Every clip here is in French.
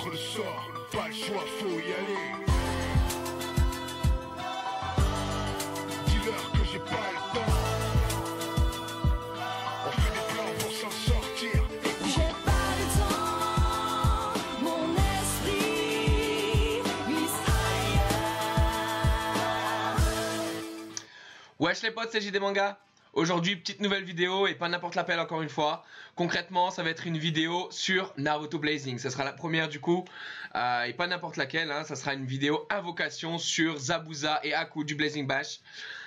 contre le sort, pas le choix, faut y aller. Dis-leur que j'ai pas le temps. On fait des plans pour s'en sortir. J'ai pas le temps, mon esprit glisse ailleurs. Wesh les potes, c'est JD Manga. Aujourd'hui, petite nouvelle vidéo et pas n'importe laquelle encore une fois. Concrètement, ça va être une vidéo sur Naruto Blazing. Ça sera la première du coup et pas n'importe laquelle. Ça sera une vidéo invocation sur Zabuza et Aku du Blazing Bash.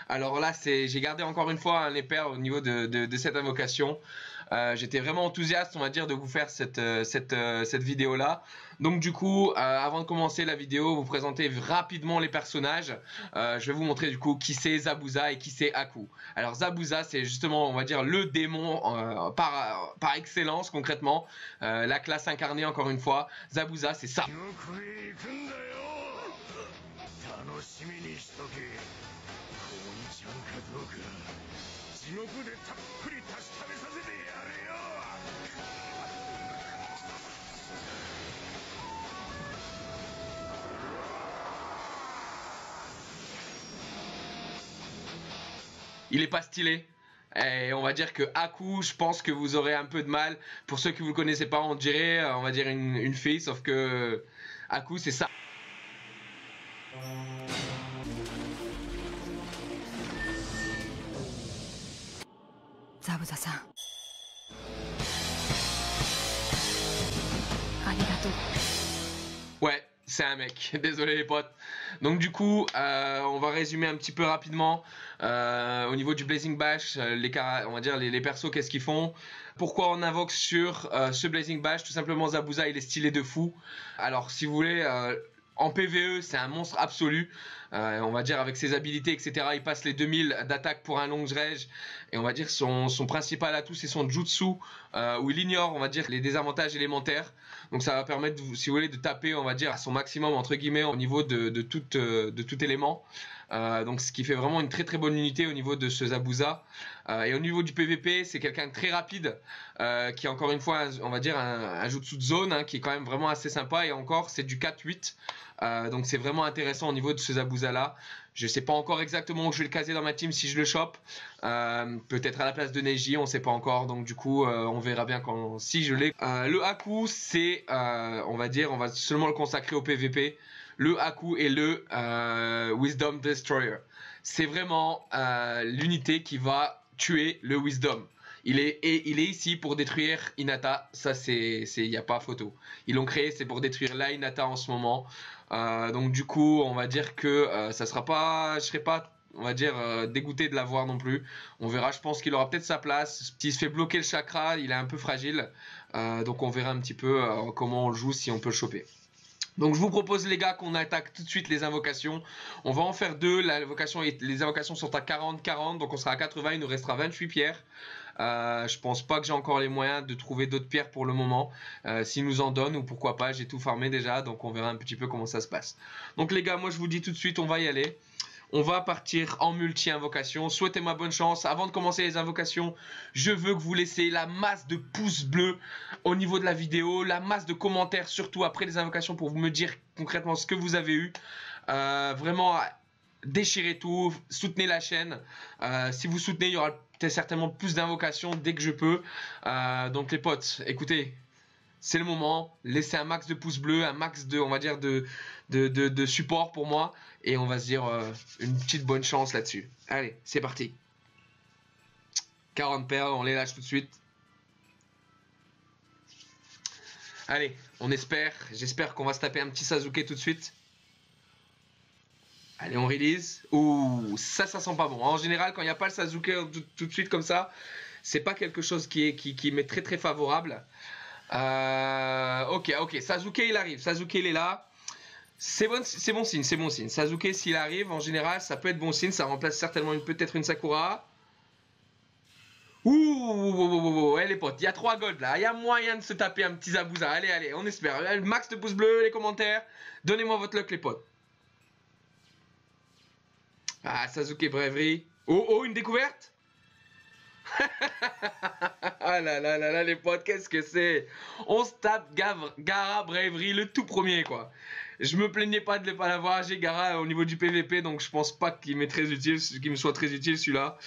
Alors là, j'ai gardé encore une fois les pairs au niveau de cette invocation. J'étais vraiment enthousiaste, on va dire, de vous faire cette vidéo là. Donc du coup, avant de commencer la vidéo, vous présenter rapidement les personnages. Je vais vous montrer du coup qui c'est Zabuza et qui c'est Aku. Alors Zabuza, c'est justement, on va dire, le démon par excellence concrètement. La classe incarnée encore une fois. Zabuza, c'est ça. Il est pas stylé. Et on va dire que Aku, je pense que vous aurez un peu de mal. Pour ceux qui vous le connaissez pas, on dirait, on va dire une fille, sauf que Aku, c'est ça. Zabuza-san. Arigato. Ouais, c'est un mec. Désolé les potes. Donc du coup, on va résumer un petit peu rapidement. Au niveau du Blazing Bash, on va dire les persos, qu'est-ce qu'ils font. Pourquoi on invoque sur ce Blazing Bash? Tout simplement, Zabuza, il est stylé de fou. Alors si vous voulez... en PvE, c'est un monstre absolu. On va dire avec ses habilités, etc. Il passe les 2000 d'attaque pour un long range. Et on va dire son principal atout, c'est son jutsu, où il ignore, on va dire, les désavantages élémentaires. Donc ça va permettre, si vous voulez, de taper, on va dire, à son maximum, entre guillemets, au niveau de tout élément. Donc ce qui fait vraiment une très très bonne unité au niveau de ce Zabuza. Et au niveau du PVP, c'est quelqu'un de très rapide, qui est encore une fois, on va dire, un jutsu de zone, qui est quand même vraiment assez sympa. Et encore, c'est du 4-8. Donc c'est vraiment intéressant au niveau de ce Zabuza là. Je sais pas encore exactement où je vais le caser dans ma team si je le chope. Peut-être à la place de Neji, on sait pas encore. Donc du coup on verra bien si je l'ai. Le Aku, c'est on va dire, on va seulement le consacrer au PVP. Le Aku est le Wisdom Destroyer. C'est vraiment l'unité qui va tuer le Wisdom. Il est ici pour détruire Hinata, ça il n'y a pas photo. Ils l'ont créé, c'est pour détruire la Hinata en ce moment. Donc du coup, on va dire que ça sera pas, je serai pas, on va dire, dégoûté de l'avoir non plus. On verra, je pense qu'il aura peut-être sa place. S'il se fait bloquer le chakra, il est un peu fragile. Donc on verra un petit peu comment on le joue, si on peut le choper. Donc je vous propose les gars qu'on attaque tout de suite les invocations. On va en faire deux. Les invocations sont à 40-40, donc on sera à 80, il nous restera 28 pierres. Je pense pas que j'ai encore les moyens de trouver d'autres pierres pour le moment. S'ils nous en donnent, ou pourquoi pas, j'ai tout farmé déjà, donc on verra un petit peu comment ça se passe. Donc les gars, moi je vous dis tout de suite, on va y aller. On va partir en multi-invocation. Souhaitez-moi bonne chance. Avant de commencer les invocations, je veux que vous laissiez la masse de pouces bleus au niveau de la vidéo, la masse de commentaires, surtout après les invocations, pour me dire concrètement ce que vous avez eu. Vraiment, déchirez tout, soutenez la chaîne. Si vous soutenez, il y aura peut-être certainement plus d'invocations dès que je peux. Donc les potes, écoutez. C'est le moment, laissez un max de pouces bleus, un max de, on va dire, de support pour moi. Et on va se dire une petite bonne chance là-dessus. Allez, c'est parti. 40 perles, on les lâche tout de suite. Allez, j'espère qu'on va se taper un petit Sasuke tout de suite. Allez, on release. Ouh, ça sent pas bon. En général, quand il n'y a pas le Sasuke tout de suite comme ça, c'est pas quelque chose qui m'est très très favorable. Ok, Sasuke il arrive, Sasuke il est là. C'est bon signe, c'est bon signe. Sasuke s'il arrive, en général, ça peut être bon signe. Ça remplace certainement peut-être une Sakura. Ouh, les potes, il y a 3 golds là. Il y a moyen de se taper un petit Zabuza. Allez, on espère. Max de pouces bleus, les commentaires. Donnez-moi votre luck, les potes. Ah, Sasuke Bravery. Oh, une découverte. Ah là là là là les potes, qu'est-ce que c'est? On se tape Gara Bravery, le tout premier quoi. Je me plaignais pas de ne pas l'avoir, j'ai Gara au niveau du PVP, donc je pense pas qu'il m'est très utile, qu'il me soit très utile celui-là.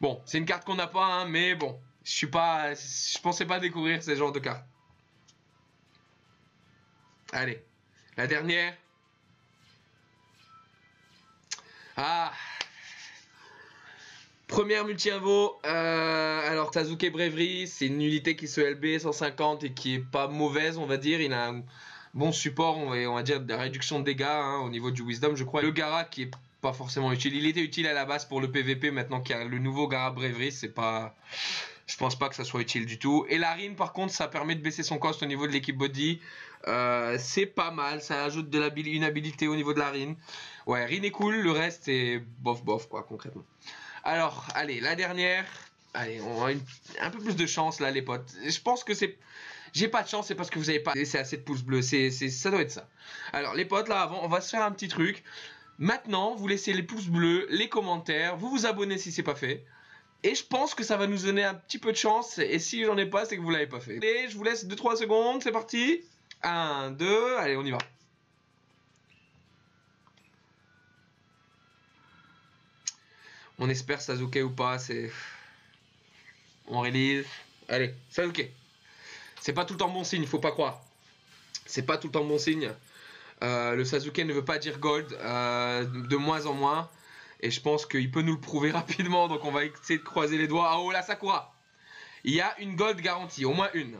Bon, c'est une carte qu'on n'a pas, hein, mais bon, je pensais pas découvrir ce genre de cartes. Allez, la dernière. Ah, première multi-invo, alors Sasuke Bravery, c'est une unité qui se LB 150 et qui est pas mauvaise on va dire, il a un bon support, on va dire de réduction de dégâts hein, au niveau du Wisdom je crois. Le Gara qui est pas forcément utile, il était utile à la base pour le PVP, maintenant qu'il y a le nouveau Gara Bravery, c'est pas... Je pense pas que ça soit utile du tout. Et la Rin par contre ça permet de baisser son cost au niveau de l'équipe body, c'est pas mal, ça ajoute une habilité au niveau de la Rin. Ouais, Rin est cool, le reste c'est bof bof quoi concrètement. Alors, allez, la dernière. Allez, on a un peu plus de chance là, les potes. Je pense que c'est... J'ai pas de chance, c'est parce que vous avez pas laissé assez de pouces bleus. Ça doit être ça. Alors, les potes, là, avant, on va se faire un petit truc. Maintenant, vous laissez les pouces bleus, les commentaires, vous vous abonnez si c'est pas fait. Et je pense que ça va nous donner un petit peu de chance. Et si j'en ai pas, c'est que vous l'avez pas fait. Allez, je vous laisse 2-3 secondes, c'est parti. 1, 2, allez, on y va. On espère Sasuke ou pas, c'est... On release. Allez, Sasuke. C'est pas tout le temps bon signe, faut pas croire. C'est pas tout le temps bon signe. Le Sasuke ne veut pas dire gold, de moins en moins. Et je pense qu'il peut nous le prouver rapidement, donc on va essayer de croiser les doigts. Ah oh la Sakura. Il y a une gold garantie, au moins une.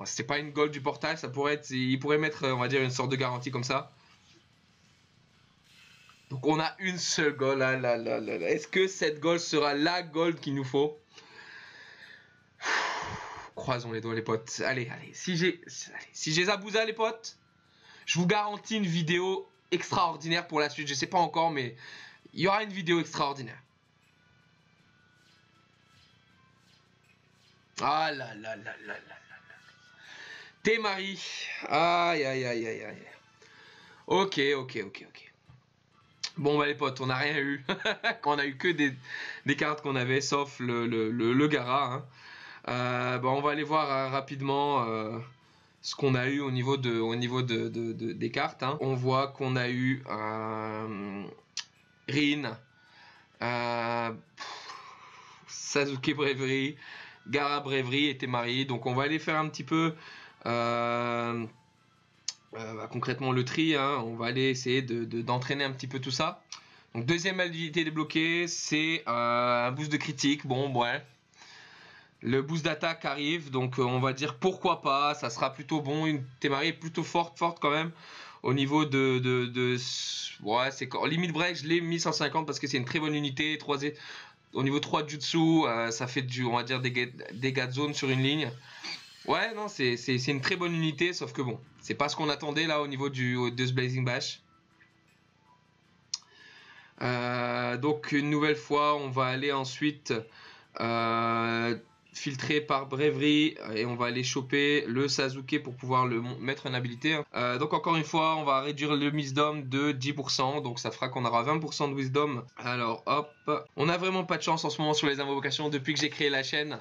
C'est pas une gold du portail, ça pourrait être... Il pourrait mettre, on va dire, une sorte de garantie comme ça. Donc on a une seule gold. Est-ce que cette gold sera la gold qu'il nous faut? Croisons les doigts les potes. Allez, si j'ai Zabuza les potes, je vous garantis une vidéo extraordinaire pour la suite. Je sais pas encore mais il y aura une vidéo extraordinaire. Ah là là là là là là. Temari. Aïe aïe aïe aïe aïe. Ok. Bon bah les potes, on n'a rien eu. On a eu que des cartes qu'on avait, sauf le Gara. Hein. Bah on va aller voir rapidement ce qu'on a eu au niveau des cartes. Hein. On voit qu'on a eu Rin, Sasuke Bravery, Gara Bravery et Temari. Donc on va aller faire un petit peu... concrètement le tri, hein, on va aller essayer d'entraîner un petit peu tout ça. Donc deuxième habilité débloquée, c'est un boost de critique. Bon ouais, le boost d'attaque arrive, donc on va dire pourquoi pas, ça sera plutôt bon. Une Temari est plutôt forte quand même au niveau ouais, c'est limite break, je l'ai mis 150 parce que c'est une très bonne unité. Au niveau 3 jutsu, ça fait on va dire des dégâts de zone sur une ligne. Ouais, non, c'est une très bonne unité, sauf que bon, c'est pas ce qu'on attendait là au niveau de ce Blazing Bash. Donc une nouvelle fois, on va aller ensuite filtrer par Bravery et on va aller choper le Sasuke pour pouvoir le mettre en habilité. Donc encore une fois, on va réduire le Wisdom de 10%, donc ça fera qu'on aura 20% de Wisdom. Alors hop, on a vraiment pas de chance en ce moment sur les invocations. Depuis que j'ai créé la chaîne,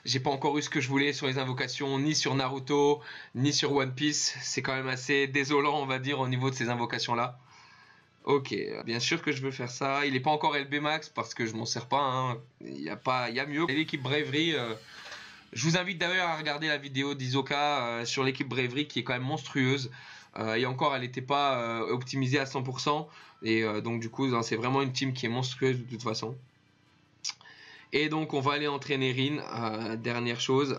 j'ai pas encore eu ce que je voulais sur les invocations, ni sur Naruto, ni sur One Piece. C'est quand même assez désolant, on va dire, au niveau de ces invocations-là. Ok, bien sûr que je veux faire ça. Il n'est pas encore LB Max parce que je m'en sers pas. Hein. Il y a mieux. Et l'équipe Bravery, je vous invite d'ailleurs à regarder la vidéo d'Isoka sur l'équipe Bravery qui est quand même monstrueuse. Et encore, elle n'était pas optimisée à 100%. Et donc du coup, c'est vraiment une team qui est monstrueuse de toute façon. Et donc on va aller entraîner Rin, dernière chose,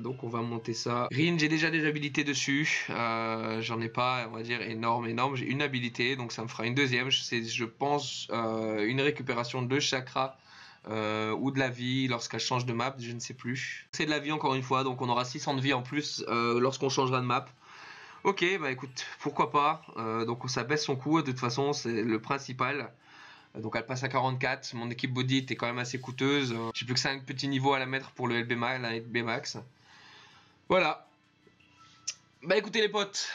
donc on va monter ça. Rin, j'ai déjà des habilités dessus, j'en ai pas, on va dire, énorme, j'ai une habilité, donc ça me fera une deuxième, c'est je pense une récupération de chakra ou de la vie lorsqu'elle change de map, je ne sais plus. C'est de la vie encore une fois, donc on aura 600 de vie en plus lorsqu'on changera de map. Ok, bah écoute, pourquoi pas, donc ça baisse son coût, de toute façon c'est le principal. Donc elle passe à 44, mon équipe body était quand même assez coûteuse. J'ai plus que 5 petits niveaux à la mettre pour le LB Max. Voilà. Bah écoutez les potes,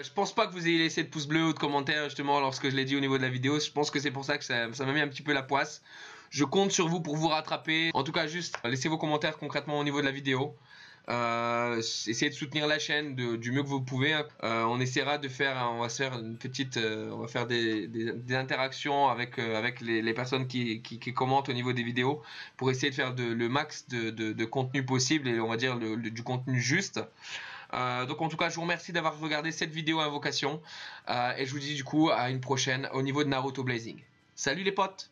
je pense pas que vous ayez laissé de pouce bleu ou de commentaires justement lorsque je l'ai dit au niveau de la vidéo. Je pense que c'est pour ça que ça m'a mis un petit peu la poisse. Je compte sur vous pour vous rattraper. En tout cas, juste laissez vos commentaires concrètement au niveau de la vidéo. Essayez de soutenir la chaîne du mieux que vous pouvez. On essaiera de faire, on va se faire une petite, on va faire des interactions avec les personnes qui commentent au niveau des vidéos pour essayer de faire le max de contenu possible et on va dire du contenu juste. Donc en tout cas je vous remercie d'avoir regardé cette vidéo invocation et je vous dis du coup à une prochaine au niveau de Naruto Blazing. Salut les potes!